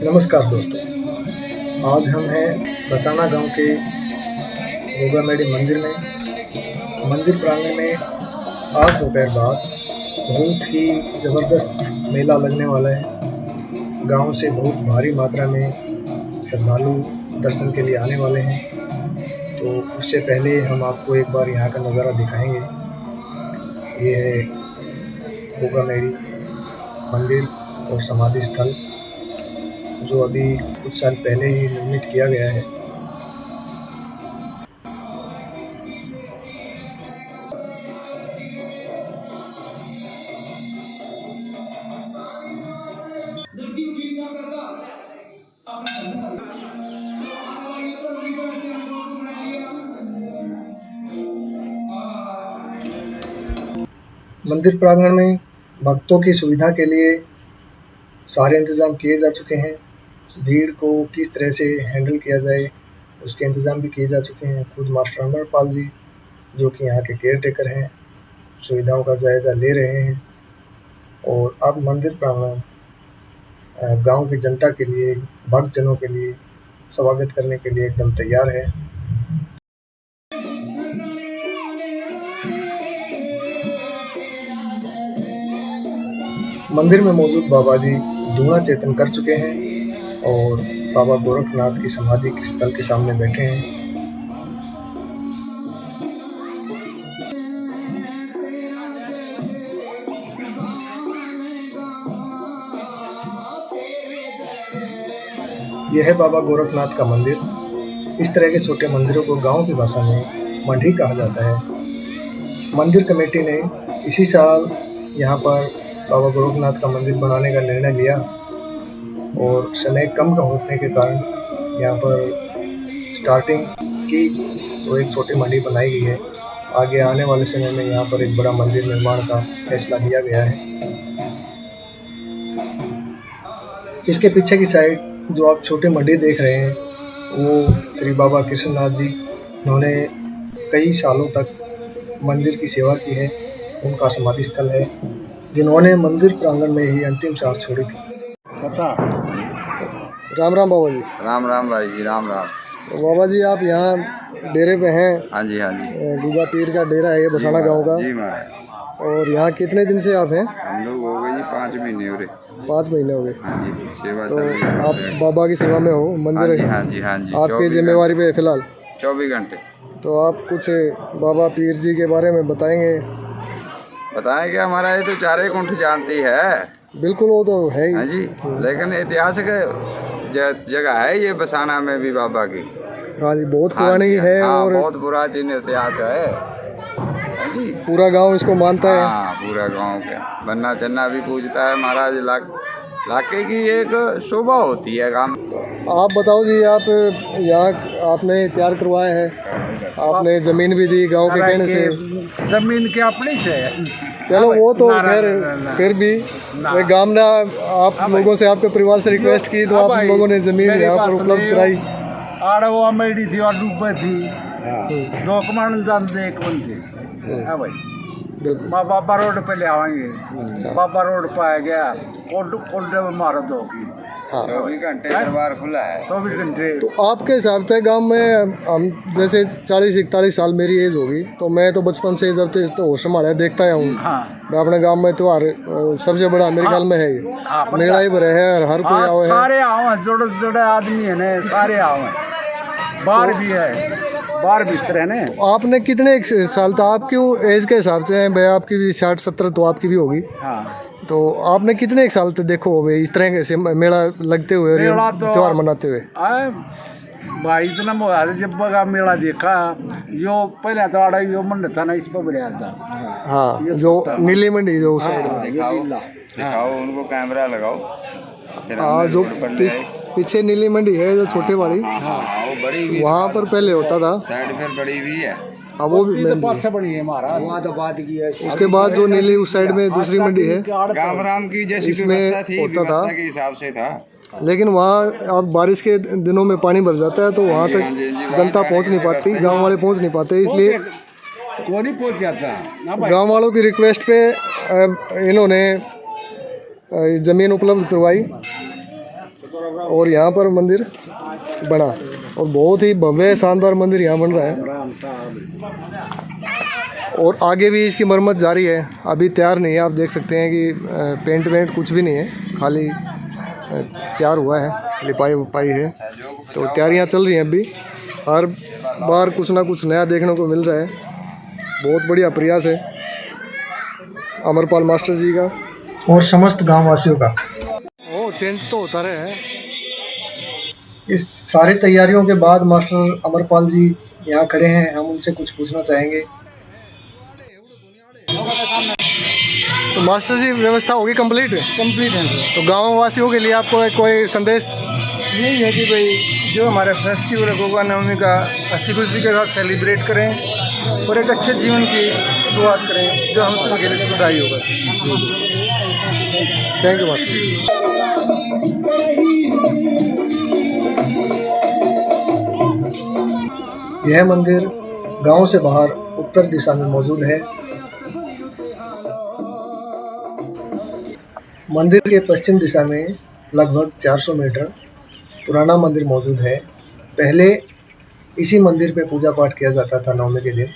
नमस्कार दोस्तों, आज हम हैं बसाना गांव के गोगामेडी मंदिर में। मंदिर प्रांगण में आज दोपहर बाद बहुत ही ज़बरदस्त मेला लगने वाला है। गांव से बहुत भारी मात्रा में श्रद्धालु दर्शन के लिए आने वाले हैं। तो उससे पहले हम आपको एक बार यहाँ का नज़ारा दिखाएंगे। ये है गोगामेडी मंदिर और समाधि स्थल, जो अभी कुछ साल पहले ही निर्मित किया गया है। मंदिर प्रांगण में भक्तों की सुविधा के लिए सारे इंतजाम किए जा चुके हैं। भीड़ को किस तरह से हैंडल किया जाए उसके इंतज़ाम भी किए जा चुके हैं। खुद मास्टर अमरपाल जी, जो कि यहाँ के केयर टेकर हैं, सुविधाओं का जायज़ा ले रहे हैं। और अब मंदिर प्रांगण गांव की जनता के लिए, भक्तजनों के लिए स्वागत करने के लिए एकदम तैयार है। मंदिर में मौजूद बाबा जी धूना चेतन कर चुके हैं और बाबा गोरखनाथ की समाधि स्थल के सामने बैठे हैं। यह है बाबा गोरखनाथ का मंदिर। इस तरह के छोटे मंदिरों को गांव की भाषा में मंडी कहा जाता है। मंदिर कमेटी ने इसी साल यहाँ पर बाबा गोरखनाथ का मंदिर बनाने का निर्णय लिया और समय कम का होने के कारण यहाँ पर स्टार्टिंग की तो एक छोटी मंडी बनाई गई है। आगे आने वाले समय में यहाँ पर एक बड़ा मंदिर निर्माण का फैसला लिया गया है। इसके पीछे की साइड जो आप छोटी मंडी देख रहे हैं, वो श्री बाबा कृष्णनाथ जी, उन्होंने कई सालों तक मंदिर की सेवा की है। उनका समाधि स्थल है, जिन्होंने मंदिर प्रांगण में ही अंतिम सांस छोड़ी थी। राम राम बाबा जी। राम राम भाई जी, राम राम। तो बाबा जी, आप यहाँ डेरे पे हैं? हाँ जी, हाँ जी। गुगा पीर का डेरा है ये बसाना गांव का। जी महाराज। और यहाँ कितने दिन से आप हैं? हम लोग हो गए जी 5 महीने हो रहे। 5 महीने हो गए। हाँ जी, सेवा तो चल रही है। आप बाबा की सेवा में हो मंदिर? हाँ जी, हाँ जी। आपकी जिम्मेवारी पे फिलहाल 24 घंटे। तो आप कुछ बाबा पीर जी के बारे में बताएंगे? बताएं क्या, हमारा ये तो चारे कुंठ जानती है। बिल्कुल, वो तो है ही। हाँ जी, लेकिन ऐतिहासिक जगह है ये बसाना में भी बाबा की। हाँ जी, बहुत पुरानी है। हाँ, और बहुत पुरातन इतिहास है। हाँ जी, पूरा गांव इसको मानता है। हाँ, पूरा गांव का बन्ना चन्ना भी पूजता है महाराज। इलाके की एक शोभा होती है काम। आप बताओ जी, आप यहाँ आपने तैयार करवाया है, आपने जमीन भी दी गांव के कहने से। जमीन के अपनी से चलो वो तो फिर भी गांव ने आप लोगों से, आपके परिवार से रिक्वेस्ट की तो आप लोगों ने जमीन यहाँ पर उपलब्ध कराई। आड़ वो अमेठी थी और डूबे थी, 2 कमान जानते 1 बंदे। हाँ भाई, मैं बाबा रोड पे ले आवाएंगे। बाबा रोड पे आ गया, कोल्डे में मारो 2 की। 24 घंटे दरबार खुला है। 24 घंटे। तो आपके हिसाब से गांव में हम जैसे 40-41 साल मेरी एज होगी, तो मैं तो बचपन से जब तो होश संभाला देखता हूँ। हाँ। मैं अपने गांव में त्योहार सबसे बड़ा मेरे ख्याल में है ये। मेला ही भरे है, हर कोई आओ है। सारे आओ हैं, जोड़े आदमी है ने, सारे आओ हैं। बाहर भी है, बाहर भीतर है ने। आपने कितने साल था? आपकी एज के हिसाब से भाई, आपकी भी 60-70 तो आपकी भी होगी। हाँ। तो आपने कितने एक साल तक देखो भाई इस तरह से मेला लगते हुए, त्योहार मनाते हुए? भाई इतना मोबाइल जब बगा मेला देखा, यो पहले तो आड़ा यो मंड था ना, इस पर बढ़िया था। हाँ, जो नीली मंडी जो साइड में। दिखाओ उनको, कैमरा लगाओ। हाँ, जो पीछे नीली मंडी है जो छोटे वाली, वो बड़ी वहाँ पर पहले होता था। साइड फिर बड़ी भी है। हाँ, वो भी बनी है हमारा। वहाँ तो बात की है। उसके बाद जो नीली उस साइड में दूसरी मंडी है, गाँव राम की जैसी व्यवस्था थी, व्यवस्था के हिसाब से था। लेकिन वहाँ अब बारिश के दिनों में पानी भर जाता है, तो वहाँ तक जनता पहुँच नहीं पाती, गाँव वाले पहुँच नहीं पाते, इसलिए वो नहीं पहुँच जाता ना भाई। गांव वालों की रिक्वेस्ट पे इन्होंने ज़मीन उपलब्ध करवाई और यहाँ पर मंदिर बना और बहुत ही भव्य शानदार मंदिर यहाँ बन रहा है। और आगे भी इसकी मरम्मत जारी है, अभी तैयार नहीं है। आप देख सकते हैं कि पेंट वेंट कुछ भी नहीं है, खाली तैयार हुआ है, लिपाई उपाई है, तो तैयारियाँ चल रही हैं। अभी हर बार कुछ ना कुछ नया देखने को मिल रहा है। बहुत बढ़िया प्रयास है अमरपाल मास्टर जी का और समस्त गांव वासियों का। ओ चेंज तो होता रहे है। इस सारी तैयारियों के बाद मास्टर अमरपाल जी यहाँ खड़े हैं, हम उनसे कुछ पूछना चाहेंगे। तो मास्टर जी व्यवस्था होगी कंप्लीट है? कंप्लीट है सर। तो गाँव वासियों के लिए आपको कोई संदेश? यही है कि भाई जो हमारा फेस्टिवल है गोगा नवमी का हंसी खुशी के साथ सेलिब्रेट करें और एक अच्छे जीवन की शुरुआत करें, जो हम सब के लिए सुखदायी होगा। Thank you master. यह मंदिर गांव से बाहर उत्तर दिशा में मौजूद है। मंदिर के पश्चिम दिशा में लगभग 400 मीटर पुराना मंदिर मौजूद है। पहले इसी मंदिर पे पूजा पाठ किया जाता था नवमी के दिन,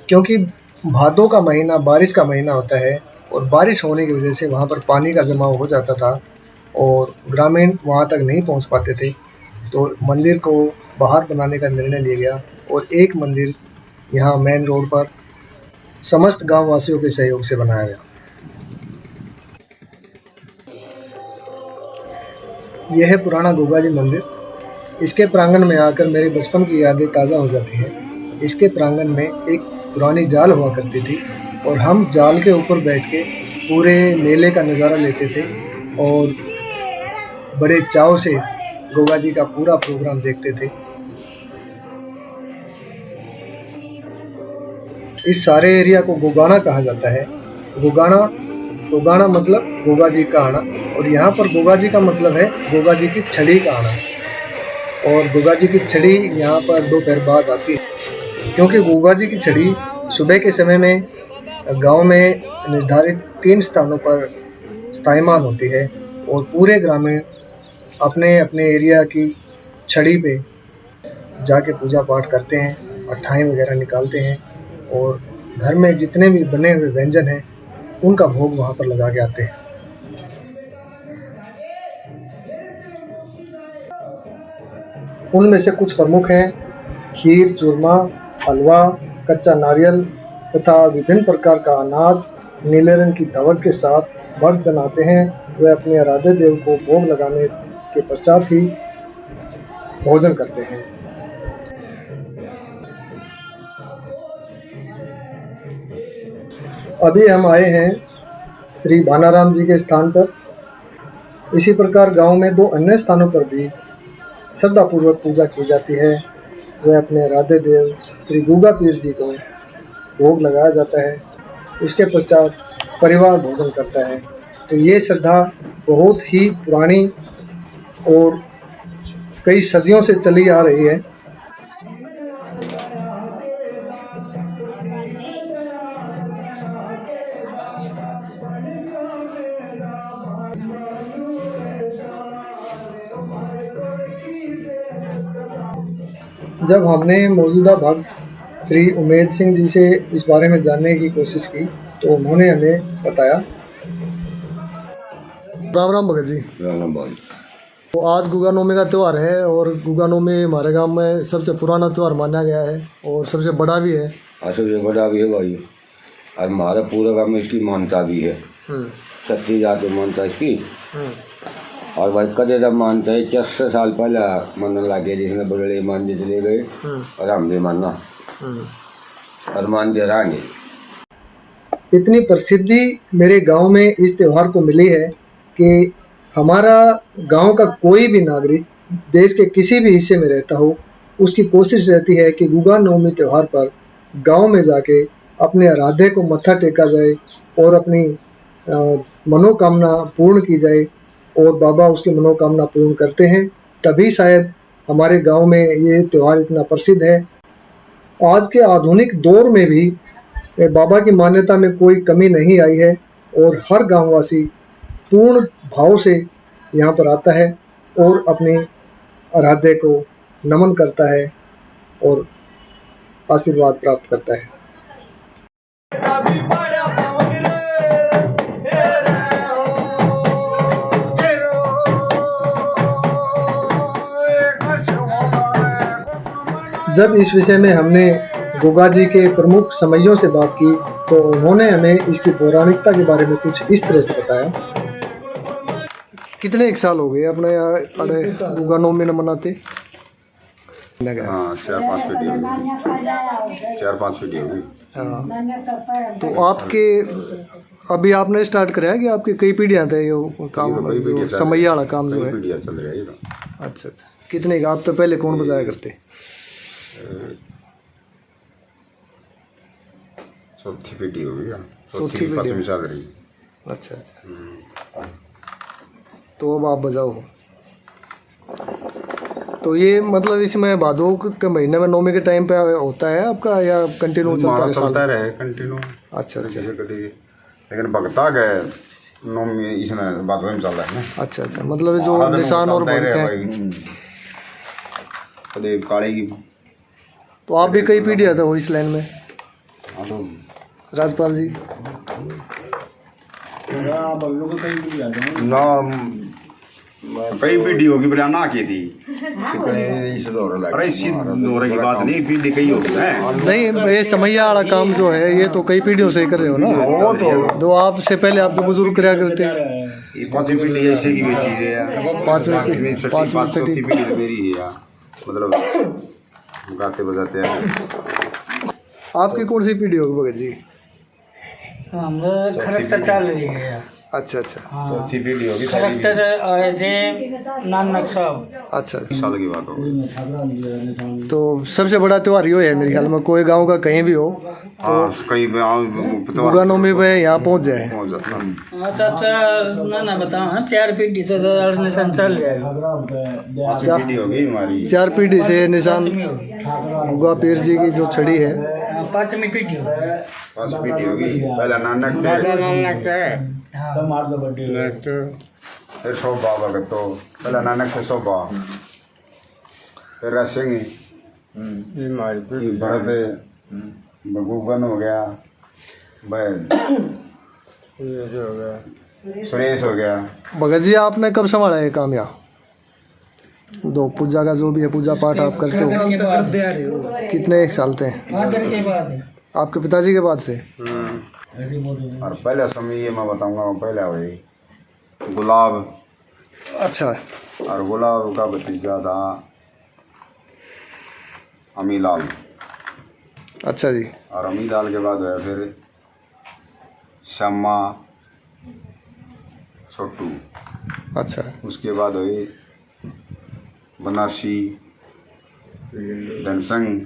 क्योंकि भादों का महीना बारिश का महीना होता है और बारिश होने की वजह से वहाँ पर पानी का जमाव हो जाता था और ग्रामीण वहाँ तक नहीं पहुँच पाते थे। तो मंदिर को बाहर बनाने का निर्णय लिया गया और एक मंदिर यहाँ मेन रोड पर समस्त गाँव वासियों के सहयोग से बनाया गया। यह है पुराना गोगा जी मंदिर। इसके प्रांगण में आकर मेरे बचपन की यादें ताज़ा हो जाती हैं। इसके प्रांगण में एक पुरानी जाल हुआ करती थी और हम जाल के ऊपर बैठ के पूरे मेले का नज़ारा लेते थे और बड़े चाव से गोगा जी का पूरा प्रोग्राम देखते थे। इस सारे एरिया को गोगाना कहा जाता है। गोगाना मतलब गोगा जी का आना, और यहाँ पर गोगा जी का मतलब है गोगा जी की छड़ी का आना। और गोगा जी की छड़ी यहाँ पर दोपहर बाद आती है, क्योंकि गोगा जी की छड़ी सुबह के समय में गांव में निर्धारित 3 स्थानों पर स्थायमान होती है और पूरे ग्रामीण अपने अपने एरिया की छड़ी पे जाके पूजा पाठ करते हैं, अट्ठाई वगैरह निकालते हैं और घर में जितने भी बने हुए व्यंजन हैं उनका भोग वहाँ पर लगा के आते हैं। उनमें से कुछ प्रमुख हैं खीर, चूरमा, हलवा, कच्चा नारियल तथा विभिन्न प्रकार का अनाज नीले रंग की धवज के साथ भक्त जन आते हैं। वे अपने आराध्य देव को भोग लगाने के पश्चात ही भोजन करते हैं। अभी हम आए हैं श्री भानाराम जी के स्थान पर। इसी प्रकार गांव में 2 अन्य स्थानों पर भी श्रद्धापूर्वक पूजा की जाती है। वह अपने आराध्य देव श्री गुगा पीर जी को भोग लगाया जाता है। इसके पश्चात परिवार भोजन करता है। तो ये श्रद्धा बहुत ही पुरानी और कई सदियों से चली आ रही है। जब हमने मौजूदा भक्त श्री उमेद सिंह जी से इस बारे में जानने की कोशिश की तो उन्होंने हमें बताया। राम राम भगत जी। राम भाई। तो आज गुगा नवमी का त्यौहार है और गुगा नवमी हमारे गांव में सबसे पुराना त्यौहार माना गया है और सबसे बड़ा भी है। सबसे बड़ा भी है भाई, और हमारा पूरा गाँव में इसकी मान्यता भी है। छत्तीस जाति मानता है इसकी। और भाई कदे जब मानते हैं 400 साल पहले मनने लगे, जिसमें बड़े मानते चले गए और हम भी मानना और मानते रहेंगे। इतनी प्रसिद्धि मेरे गांव में इस त्यौहार को मिली है कि हमारा गांव का कोई भी नागरिक देश के किसी भी हिस्से में रहता हो, उसकी कोशिश रहती है कि गुगा नवमी त्यौहार पर गांव में जाके अपने आराध्य को मत्था टेका जाए और अपनी मनोकामना पूर्ण की जाए और बाबा उसकी मनोकामना पूर्ण करते हैं। तभी शायद हमारे गांव में ये त्यौहार इतना प्रसिद्ध है। आज के आधुनिक दौर में भी बाबा की मान्यता में कोई कमी नहीं आई है और हर गांववासी पूर्ण भाव से यहाँ पर आता है और अपने आराध्य को नमन करता है और आशीर्वाद प्राप्त करता है। जब इस विषय में हमने गोगा जी के प्रमुख समइयों से बात की तो उन्होंने हमें इसकी पौराणिकता के बारे में कुछ इस तरह से बताया। कितने एक साल हो गए अपने यहाँ अरे गोगा नवमी न मनाते? हाँ 4-5 वीडियो होगी, 4-5 वीडियो होगी। हाँ, तो आपके अभी आपने स्टार्ट कराया कि आपकी कई पीढ़ियाँ थे ये काम जो समैया वाला काम जो है? पीढ़ियाँ चल रही है ये तो। अच्छा अच्छा, कितने आप तो पहले कौन बजाया करते? चौथी पीढ़ी होगी, चौथी पीढ़ी पाँचवीं चल रही। अच्छा अच्छा, तो अब आप बजाओ। तो ये मतलब इसमें भादों के महीने में नौमी के टाइम पे होता है आपका या कंटिन्यू चलता रहे कंटिन्यू? अच्छा अच्छा, लेकिन भगता गए नौमी इसमें भादों में चल रहा है ना। अच्छा अच्छा, मतलब जो निशान और भक्त हैं कभी काली की। तो आप भी कई पीढ़ियाँ थे हो इस लाइन में? हाँ तो राजपाल जी ना कई पीढ़ी होगी पर ना की थी। अरे इसी दौरे की बात नहीं, पीढ़ी कई होगी ना। नहीं, ये समैया वाला काम जो है ये तो कई पीढ़ियों से ही कर रहे हो ना। तो आपसे पहले आप तो बुजुर्ग कराया करते। ये पांचवी पीढ़ी ऐसे की बेटी है, पांचवी छठी पीढ़ी तो मेरी है यार, मतलब गाते बजाते हैं। आपकी कौन सी पीढ़ी होगी भगत जी? खरक्तर चल रही है। अच्छा अच्छा, चौथी पीढ़ी होगी। खरक्तर आए थे नानक साहब। अच्छा साल की बात होगी। तो सबसे बड़ा त्योहार यो है मेरे ख्याल में, कोई गांव का कहीं भी हो तो कई गोगा नवमी पे यहाँ पहुँच जाए। अच्छा ना बताओ, हाँ 4 पीढ़ी से निशान चल जाएगा। पीढ़ी होगी हमारी, 4 पीढ़ी से निशान गोगा पीर जी की जो छड़ी है। 5वीं पीढ़ी 5 पीढ़ी होगी। पहला नानक है, फिर शोभा भगत, तो पहला नानक से शोभा, फिर रसिंह भरत बगूबन हो गया, सुरेश हो गया। भगत जी आपने कब संभाला ये काम यहाँ? दो पूजा का जो भी है पूजा पाठ आप करते हो कितने एक साल थे? आपके पिताजी के बाद से? और पहले समय ये मैं बताऊंगा, पहले वही गुलाब। अच्छा, और गुलाब का भतीजा था अमीलाल। अच्छा जी। और अमीलाल के बाद है फिर श्यामा छोटू। अच्छा, उसके बाद हुई बनारसी धनसंग।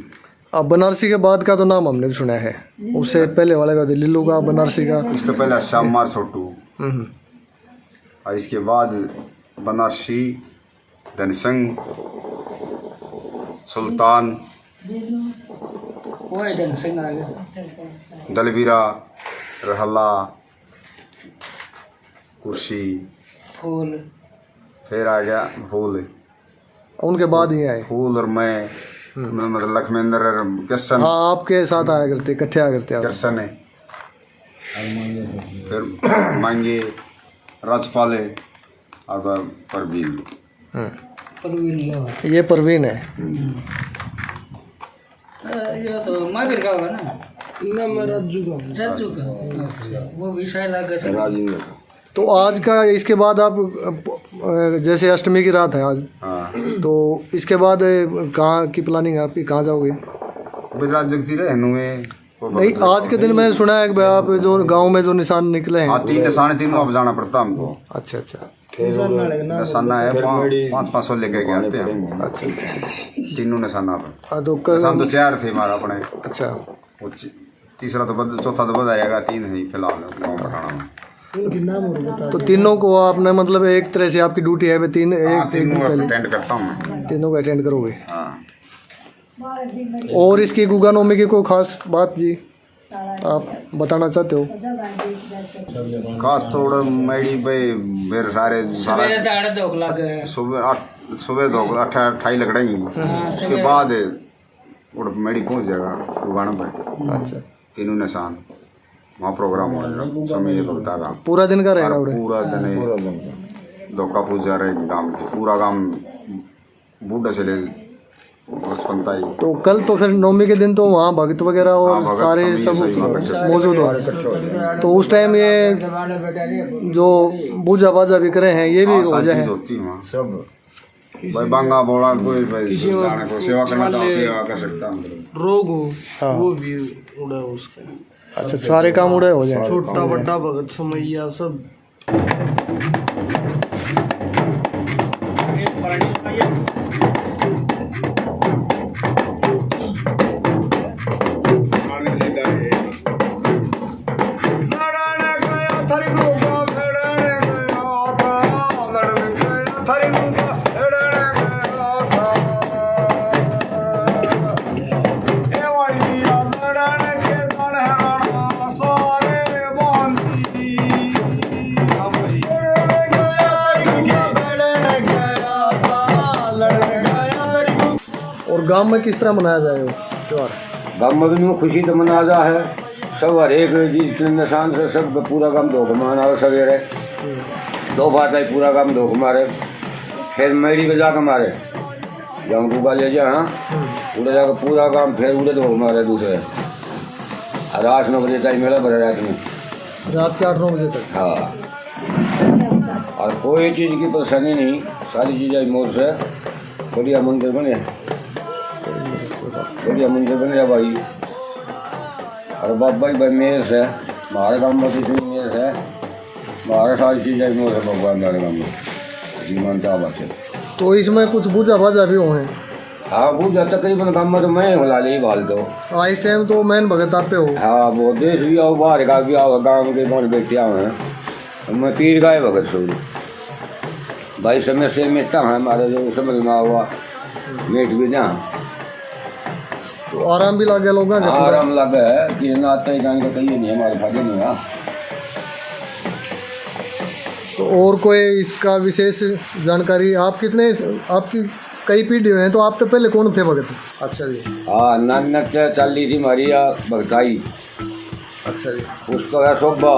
अब बनारसी के बाद का तो नाम हमने भी सुना है, उससे पहले वाले का लिल्लू का, बनारसी का। इससे पहले श्यामा छोटू, और इसके बाद बनारसी धनसंग सुल्तान दलवीरा रहला कुर्सी फूल, फिर आ गया फूल। उनके बाद ही आए फूल और मैं मतलब लक्ष्मेंद्र कृष्ण। हाँ, आपके साथ आया करते, इकट्ठे आया करते आप। कृष्ण है, फिर मांगे राजपाले और परवीन। ये परवीन है। ये तो महावीर का होगा ना, रज्जू का वो भी शायद आगे से राजेंद्र। तो आज का इसके बाद आप जैसे अष्टमी की रात है आज, हाँ, तो इसके बाद कहाँ की प्लानिंग है आपकी, कहाँ जाओगे? रात जगती रहे में। नहीं, आज के दिन मैंने सुना है कि भाई आप जो गांव में जो निशान निकले हैं। हाँ, 3 निशान, तीनों अब जाना पड़ता हमको। अच्छा अच्छा, निशाना है 500 लेके गए थे हम। अच्छा, तीनों निशाना पर। हाँ, तो निशान तो 4 थे हमारा अपने। अच्छा, वो तीसरा तो चौथा तो बदल जाएगा, 3 है फिलहाल गाँव पठाना में। तो तीनों को आपने मतलब एक तरह से आपकी ड्यूटी है, तीन एक तीनों अटेंड करता हूँ मैं। तीनों को अटेंड करोगे? हाँ। और इसकी गोगा नवमी की कोई खास बात जी? आप बताना चाहते हो? खास तौर मेरी भाई मेरे सारे सारा सुबह 28 लगड़ेंगी, उसके बाद मेरी पहुंच जाएगा दुकान पर। अच्छा, तीनों निशान वहाँ प्रोग्राम हो जाएगा, समय ये भगता का पूरा दिन का रहेगा? पूरा दिन धोखा पूछ जा रहे गाँव के, पूरा गाँव बूढ़ा से ले बचपनता ही। तो कल तो फिर नवमी के दिन तो वहाँ भक्त वगैरह और भगत सारे सब सब मौजूद हो, तो उस टाइम ये जो पूजा बाजा भी करे हैं ये भी हो जाए होती है वहाँ सब। भाई बांगा बोला कोई भाई जाने को सेवा करना चाहो सेवा कर सकता है, रोग हो हाँ। वो भी उड़ा उसका। अच्छा, सारे काम उड़े हो जाए, छोटा बड़ा भगत समैया सब। और गांव में किस तरह मनाया जाए त्यौहार? गाँव में भी खुशी तो मना जा है सब, हर एक जिस निशान से सब पूरा काम धोख माना हो सवेरे 2 बात है, पूरा काम धोख मारे, फिर मेड़ी पे जाकर मारे गाँव को गाले जा, हाँ उड़े जाकर पूरा काम फिर उड़े धोख मारे दूसरे। रात 9 बजे टाइम मेला भरे रात में, रात के 8-9 बजे तक। हाँ, और कोई चीज़ की परेशानी नहीं, सारी चीज़ें मोर से बढ़िया मंदिर बने, बढ़िया मंदिर बन गया भाई। और बाबा भाई मेर से हमारे गाँव में किसी मेर है, हमारे सारी चीज़ें मोर है भगवान हमारे गाँव में, जीवन का बात है। तो इसमें कुछ पूजा बाजा भी हुए हैं? हाँ पूजा तकरीबन गाँव में तो मैं होला ले भाल दो। हाँ, इस टाइम तो मैन भगत आप पे हो। हाँ वो देश भी आओ बाहर का भी आओ, गाँव के कौन बेटे आओ हैं, मैं पीर गाय भगत सूरी भाई समय से मिलता है हमारे जो समझ में हुआ मेट भी ना, तो आराम भी लग गया लोगों का? आराम लगा है कि नाते गाने का कहीं नहीं हमारे फायदे नहीं है। तो और कोई इसका विशेष जानकारी? आप कितने, आपकी कई पीढ़ी हैं, तो आप तो पहले कौन थे भगत? अच्छा जी। हाँ नानक से चल रही थी हमारी भगताई। अच्छा जी। उसका है सोबा,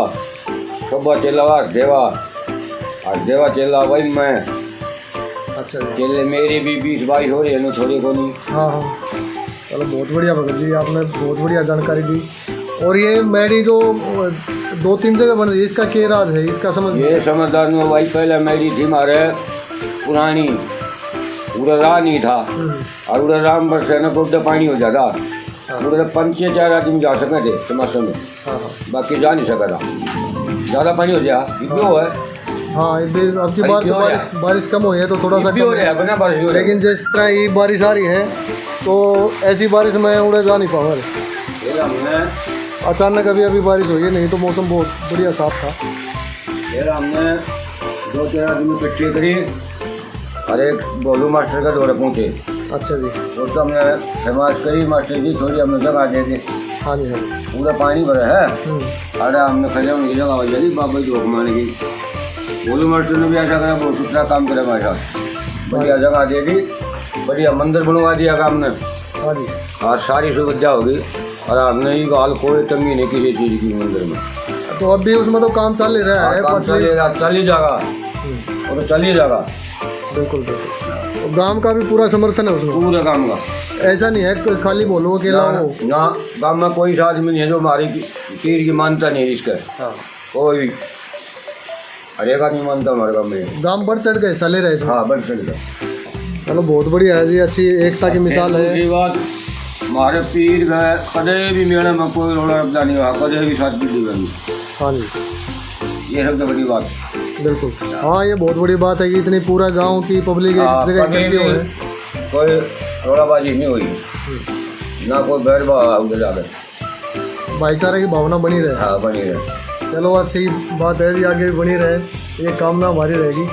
सोबा चेलावा देवा, और देवा चेला भाई मैं। अच्छा जी। चेले मेरी भी 20-22 हो रही है ना, थोड़ी को नहीं। हाँ हाँ, चलो बहुत बढ़िया भगत जी, आपने बहुत बढ़िया जानकारी दी। और ये मैडी जो 2-3 जगह बन रही है, इसका क्या राज है, इसका समझ? ये समझदार में भाई पहले मेरी थी हमारे पुरानी, पूरा राह नहीं था, और पूरा राम पर से ना गोड्डा पानी हो जाता, पूरे 5-4 आदमी जा सके थे तमाशे में, बाकी जा नहीं सका था, ज़्यादा पानी हो गया क्यों है। हाँ, अब की बार तो बारिश कम हुई है तो थोड़ा सा कम हो रहा है बना बारिश, लेकिन जिस तरह ये बारिश आ रही है तो ऐसी बारिश में उड़े जा नहीं पाऊंगा। अचानक अभी बारिश हुई है, नहीं तो मौसम बहुत बढ़िया साफ था। फिर हमने 2-4 आदमी इकट्ठे करी और एक बोलू मास्टर का दौरे पहुँचे। अच्छा जी। वो तो हमने फरमाइश करी मास्टर जी थोड़ी हमने जगह दे दी। हाँ जी हाँ जी। पूरा पानी भरा है, अरे हमने खड़े उनकी जगह हो जाएगी बाबा जी धोख मारने की। बोलू मास्टर ने भी ऐसा करा, बहुत कितना काम करे हमारे साथ, बढ़िया जगह दे दी, बढ़िया मंदिर बनवा दिया काम ने। हाँ जी। और सारी सुविधा होगी और हमने ही हाल कोई तंगी नहीं किसी चीज़ की मंदिर में। तो अब भी उसमें तो काम चल ही रहा है, चल ही जाएगा और चल ही जाएगा। बिल्कुल बिल्कुल। तो गांव का भी पूरा समर्थन है उसमें, पूरे काम का। ऐसा नहीं है कि खाली बोलो अकेला हो ना, गाँव में कोई आदमी नहीं है जो हमारी पीर की मानता नहीं है इसका। हाँ। कोई भी हर एक आदमी मानता हमारे गाँव में। गांव बढ़ चढ़ गए साले रहे। हाँ बढ़ चढ़ गए। चलो बहुत बढ़िया है जी, अच्छी एकता की मिसाल है। दूसरी बात, हमारे पीर गए कदे भी मेले में कोई रोड़ा रखता नहीं हुआ, कदे भी साथ पीढ़ी बनी। हाँ जी, ये सबसे बड़ी बात। बिल्कुल। हाँ, ये बहुत बड़ी बात है कि इतनी पूरा गांव की पब्लिक कोई रोड़ाबाजी नहीं हुई, ना कोई बैर उधर जाकर, भाईचारे की भावना बनी रहे। हाँ बनी रहे। चलो अच्छी बात है जी, आगे भी बनी रहे, ये कामना हमारी रहेगी।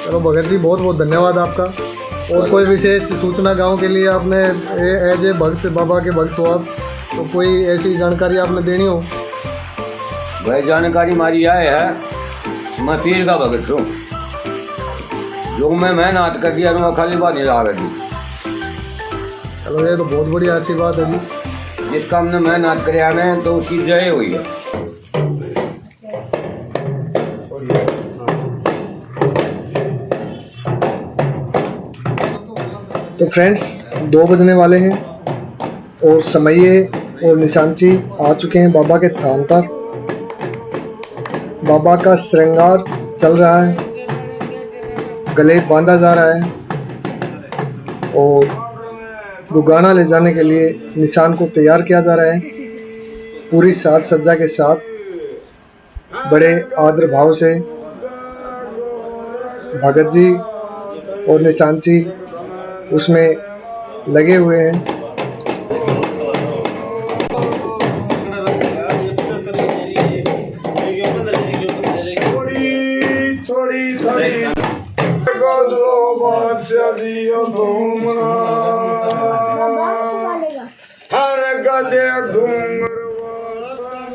चलो भगत जी बहुत बहुत धन्यवाद आपका। और कोई विशेष सूचना गांव के लिए आपने एज ए भक्त, बाबा के भक्त हो आप, तो कोई ऐसी जानकारी आपने देनी हो? भाई जानकारी मारी आए है, मैं पीर का भगत हूँ। जो मैं मेहनत कर दिया मैं खाली बात नहीं ला रही। चलो ये तो बहुत बड़ी अच्छी बात है जी। जिस काम ने मेहनत कर है तो उसकी जय हुई है। तो फ्रेंड्स 2 बजने वाले हैं और समैये और निशांची आ चुके हैं बाबा के थान पर। बाबा का श्रृंगार चल रहा है, गले बांधा जा रहा है और गुगाना ले जाने के लिए निशान को तैयार किया जा रहा है। पूरी साज सज्जा के साथ बड़े आदर भाव से भगत जी और निशान जी उसमें लगे हुए हैं।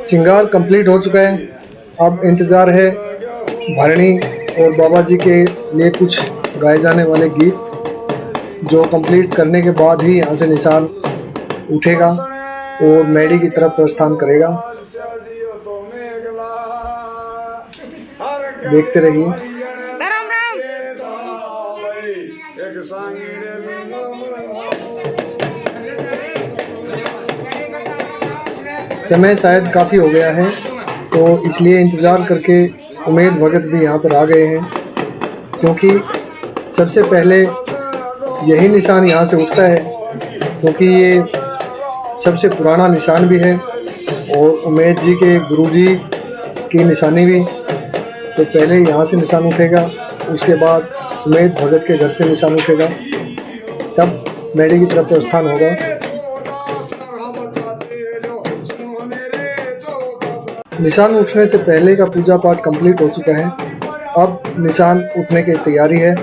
श्रृंगार कंप्लीट हो चुका है। अब इंतजार है भरणी और बाबा जी के लिए कुछ गाए जाने वाले गीत, जो कंप्लीट करने के बाद ही यहाँ से निशान उठेगा और मेडी की तरफ प्रस्थान करेगा। देखते रहिए। समय शायद काफ़ी हो गया है, तो इसलिए इंतज़ार करके उमेद भगत भी यहाँ पर आ गए हैं, क्योंकि सबसे पहले यही निशान यहाँ से उठता है, क्योंकि ये सबसे पुराना निशान भी है और उमेद जी के गुरुजी की निशानी भी। तो पहले यहाँ से निशान उठेगा, उसके बाद उमेद भगत के घर से निशान उठेगा, तब मेडी की तरफ प्रस्थान होगा। निशान उठने से पहले का पूजा पाठ कंप्लीट हो चुका है। अब निशान उठने की तैयारी है।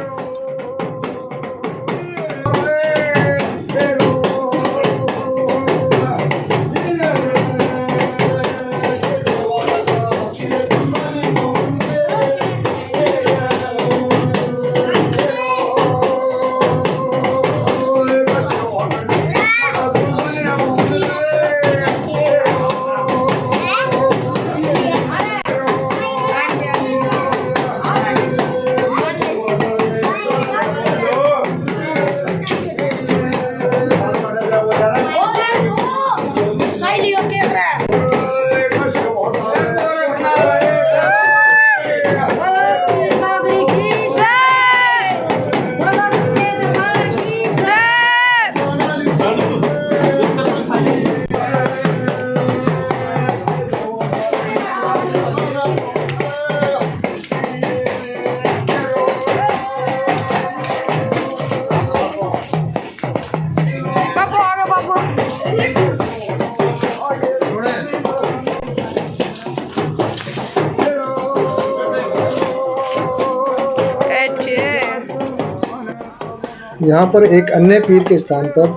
यहाँ पर एक अन्य पीर के स्थान पर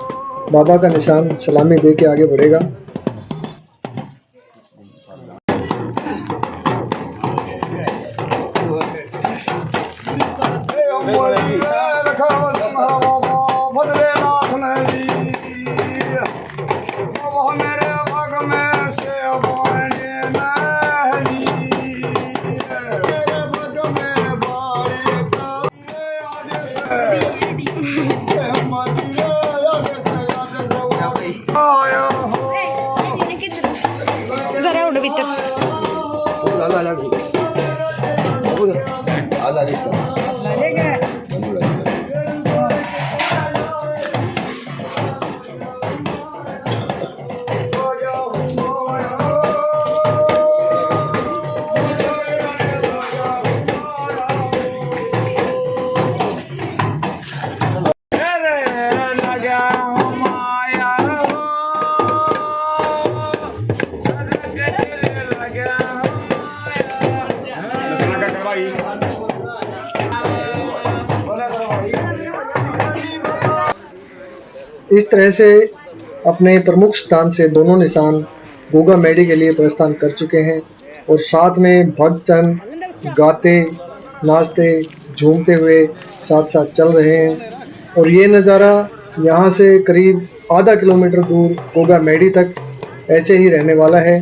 बाबा का निशान सलामी दे के आगे बढ़ेगा। इस तरह से अपने प्रमुख स्थान से दोनों निशान गोगा मेडी के लिए प्रस्थान कर चुके हैं और साथ में भक्तजन गाते, नाचते, झूमते हुए साथ साथ चल रहे हैं। और ये नज़ारा यहाँ से करीब आधा किलोमीटर दूर गोगा मेडी तक ऐसे ही रहने वाला है,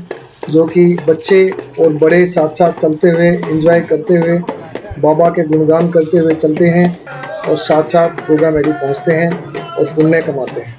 जो कि बच्चे और बड़े साथ साथ चलते हुए एंजॉय करते हुए बाबा के गुणगान करते हुए चलते हैं और साथ साथ गोगा मेडी पहुँचते हैं और पुण्य कमाते हैं।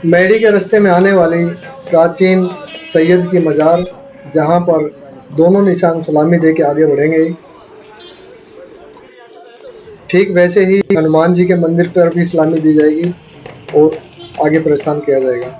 मेडी के रास्ते में आने वाली प्राचीन सैयद की मज़ार, जहां पर दोनों निशान सलामी दे के आगे बढ़ेंगे, ठीक वैसे ही हनुमान जी के मंदिर पर भी सलामी दी जाएगी और आगे प्रस्थान किया जाएगा।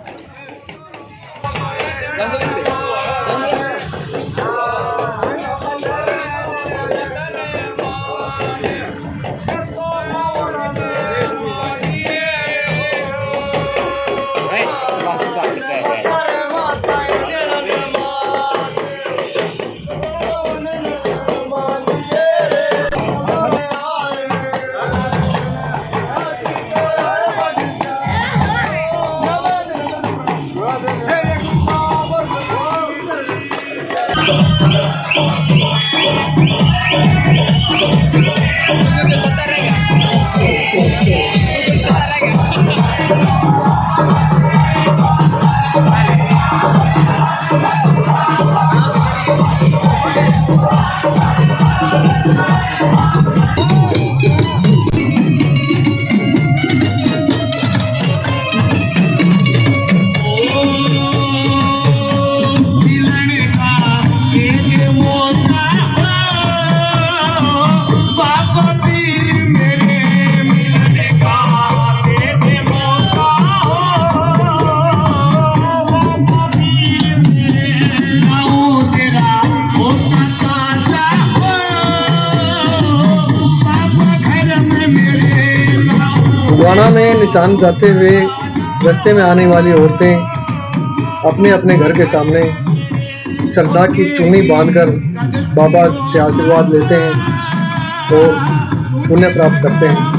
गोवाना में निशान जाते हुए रास्ते में आने वाली औरतें अपने अपने घर के सामने श्रद्धा की चुन्नी बांधकर बाबा से आशीर्वाद लेते हैं और पुण्य प्राप्त करते हैं।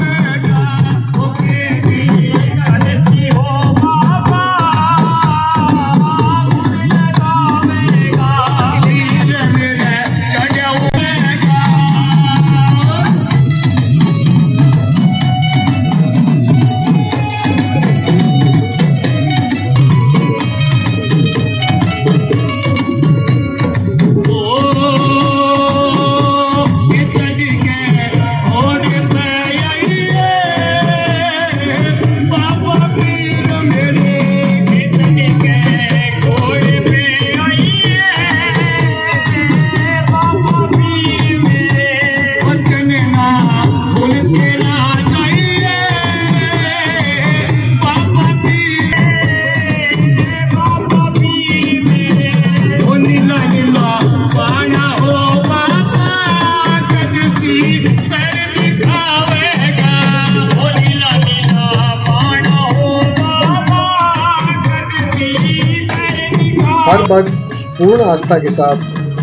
हर भक्त पूर्ण आस्था के साथ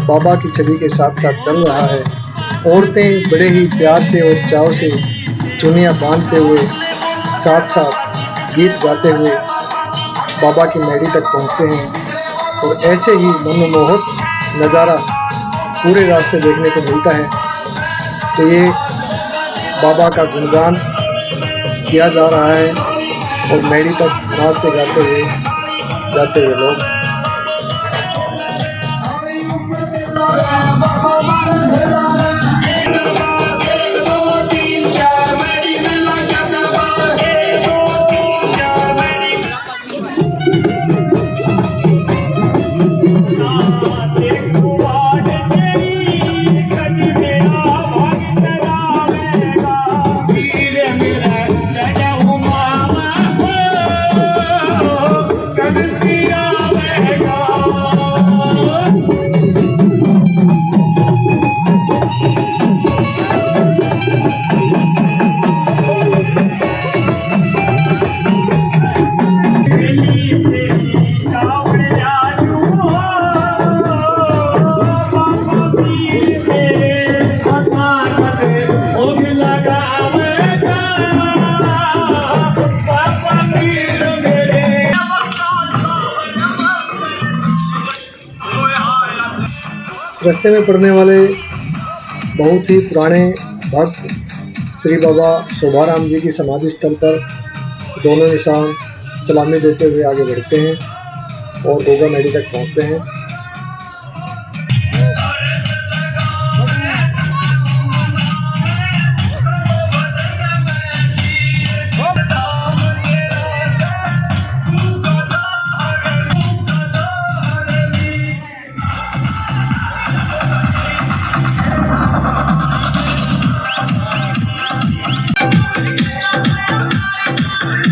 बाबा की छवि के साथ साथ चल रहा है। औरतें बड़े ही प्यार से और चाव से चुनियाँ बांधते हुए साथ साथ गीत गाते हुए बाबा की मेडी तक पहुंचते हैं और ऐसे ही मनमोहक नज़ारा पूरे रास्ते देखने को मिलता है। तो ये बाबा का गुणगान किया जा रहा है और मेडी तक नाचते गाते हुए जाते हुए लोग Siya रास्ते में पड़ने वाले बहुत ही पुराने भक्त श्री बाबा शोभाराम जी की समाधि स्थल पर दोनों निशान सलामी देते हुए आगे बढ़ते हैं और गोगा मेडी तक पहुंचते हैं।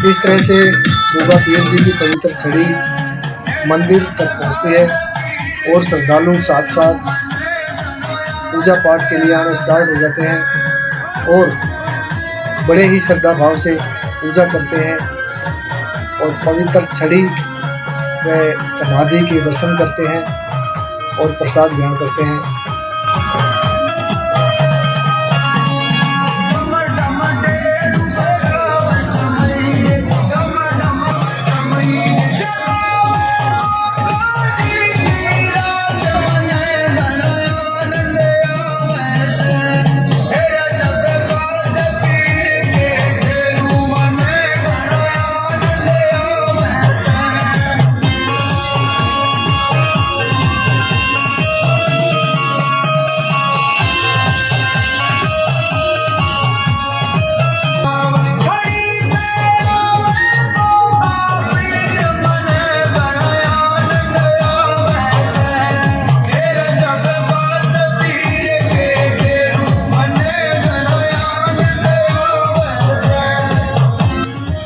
इस तरह से गोगा पीर जी की पवित्र छड़ी मंदिर तक पहुंचती है और श्रद्धालु साथ साथ पूजा पाठ के लिए आना स्टार्ट हो जाते हैं और बड़े ही श्रद्धा भाव से पूजा करते हैं और पवित्र छड़ी व समाधि के दर्शन करते हैं और प्रसाद ग्रहण करते हैं।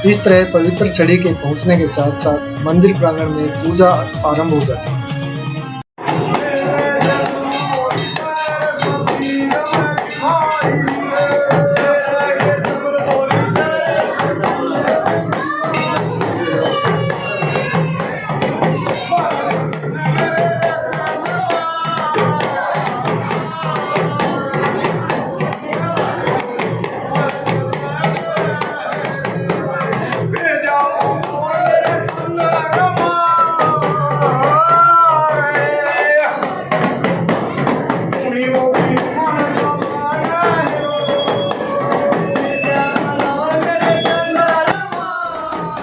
इस तरह पवित्र छड़ी के पहुंचने के साथ साथ मंदिर प्रांगण में पूजा आरंभ हो जाती है।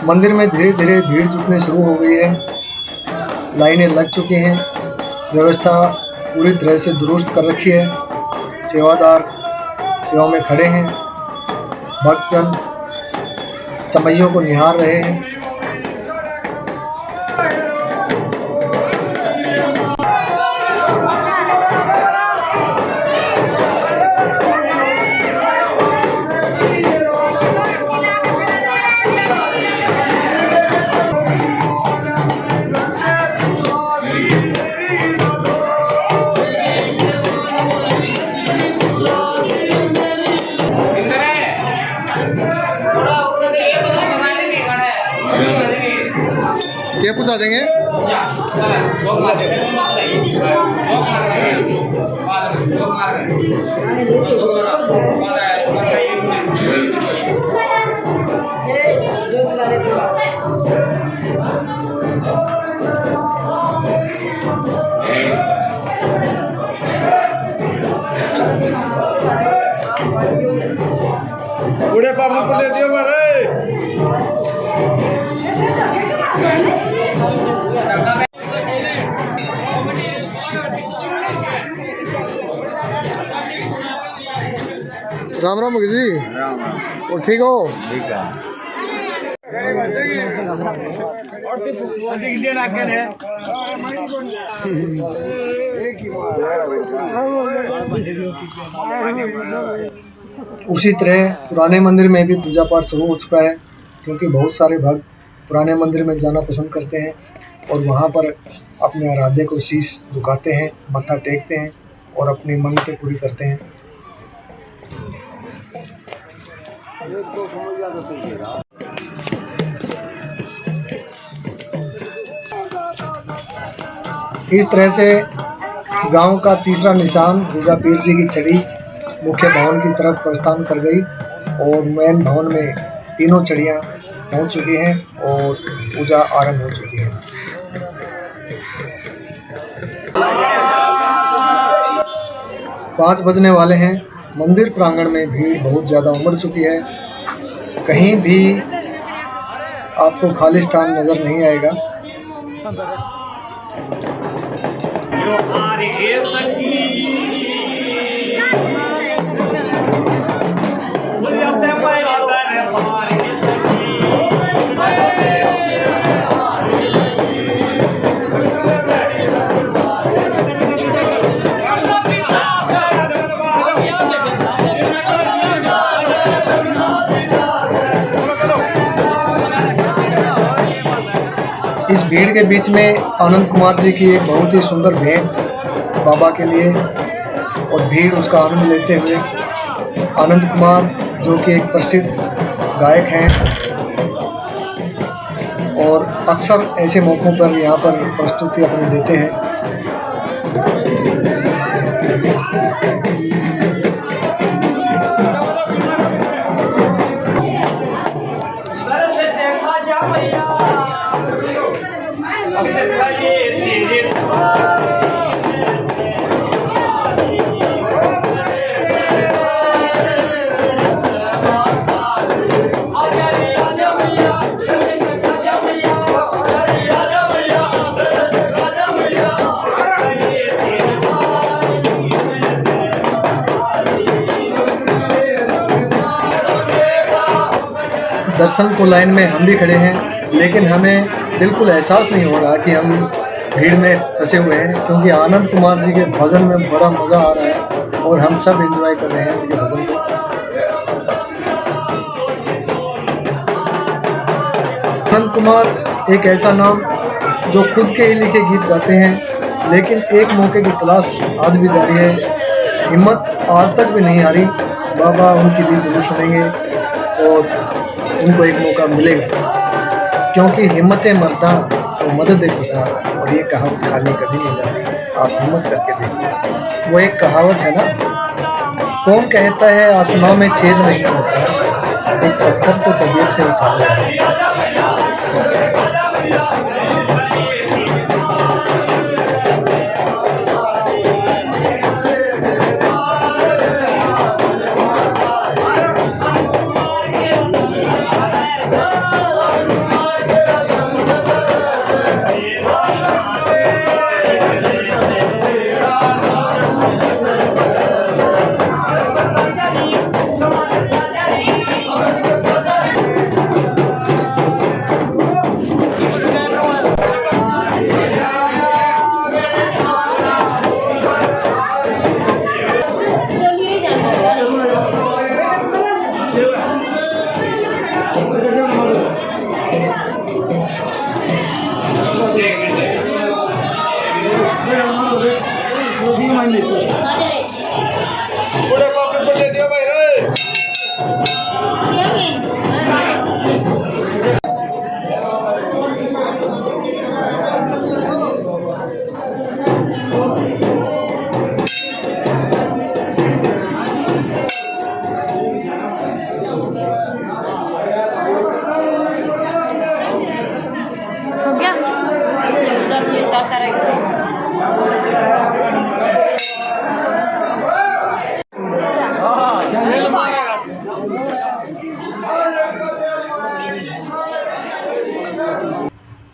मंदिर में धीरे धीरे भीड़ जुटने शुरू हो गई है, लाइनें लग चुकी हैं, व्यवस्था पूरी तरह से दुरुस्त कर रखी है, सेवादार सेवा में खड़े हैं, भक्तजन समइयों को निहार रहे हैं। क्या पूछा देंगे? बूढ़े पापा को दे दियो मारे। राम राम मुखी जी। और ठीक हो? ठीक है। उसी तरह पुराने मंदिर में भी पूजा पाठ शुरू हो चुका है, क्योंकि बहुत सारे भक्त पुराने मंदिर में जाना पसंद करते हैं और वहाँ पर अपने आराध्य को शीश झुकाते हैं, मत्था टेकते हैं और अपनी मन्नतें पूरी करते हैं। इस तरह से गांव का तीसरा निशान गोगा पीर जी की छड़ी मुख्य भवन की तरफ प्रस्थान कर गई और मेन भवन में तीनों छड़ियां पहुंच चुकी हैं और पूजा आरंभ हो चुकी है। 5 बजने वाले हैं। मंदिर प्रांगण में भीड़ बहुत ज़्यादा उमड़ चुकी है। कहीं भी आपको खाली स्थान नज़र नहीं आएगा। इस भीड़ के बीच में आनंद कुमार जी की एक बहुत ही सुंदर भेंट बाबा के लिए, और भीड़ उसका आनंद लेते हुए आनंद कुमार जो कि एक प्रसिद्ध गायक हैं और अक्सर ऐसे मौक़ों पर यहाँ पर प्रस्तुति अपनी देते हैं। दर्शन को लाइन में हम भी खड़े हैं, लेकिन हमें बिल्कुल एहसास नहीं हो रहा कि हम भीड़ में फंसे हुए हैं, क्योंकि आनंद कुमार जी के भजन में बड़ा मज़ा आ रहा है और हम सब एंजॉय कर रहे हैं उनके भजन को। आनंद कुमार एक ऐसा नाम जो खुद के ही लिखे गीत गाते हैं, लेकिन एक मौके की तलाश आज भी जारी है। हिम्मत आज तक भी नहीं हारी। बाबा उनकी भी जरूर सुनेंगे और उनको एक मौका मिलेगा, क्योंकि हिम्मत मर्दा तो मदद खुदा, और ये कहावत खाली कभी नहीं जाती। आप हिम्मत करके देखो। वो एक कहावत है ना, कौन कहता है आसमां में छेद नहीं होता, एक पत्थर तो तबीयत से उछाला है।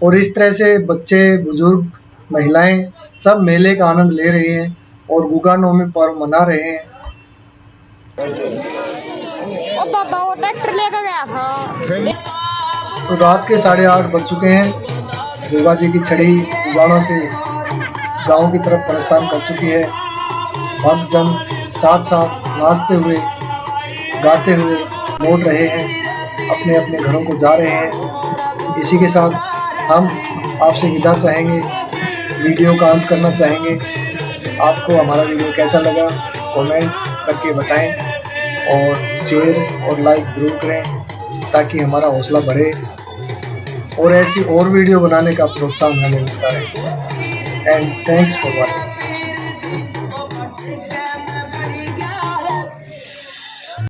और इस तरह से बच्चे, बुजुर्ग, महिलाएं सब मेले का आनंद ले रहे हैं और गुगा नवमी पर्व मना रहे हैं। ओ बाबा वो ट्रैक्टर लेकर गया था। तो रात के 8:30 बज चुके हैं। गुगा जी की छड़ी गुगाना से गांव की तरफ प्रस्थान कर चुकी है। भक्तजन साथ साथ नाचते हुए, गाते हुए लौट रहे हैं, अपने अपने घरों को जा रहे हैं। इसी के साथ हम आपसे विदा चाहेंगे, वीडियो का अंत करना चाहेंगे। आपको हमारा वीडियो कैसा लगा कमेंट करके बताएं और शेयर और लाइक ज़रूर करें, ताकि हमारा हौसला बढ़े और ऐसी और वीडियो बनाने का प्रोत्साहन हमें मिलता रहे। And thanks for watching.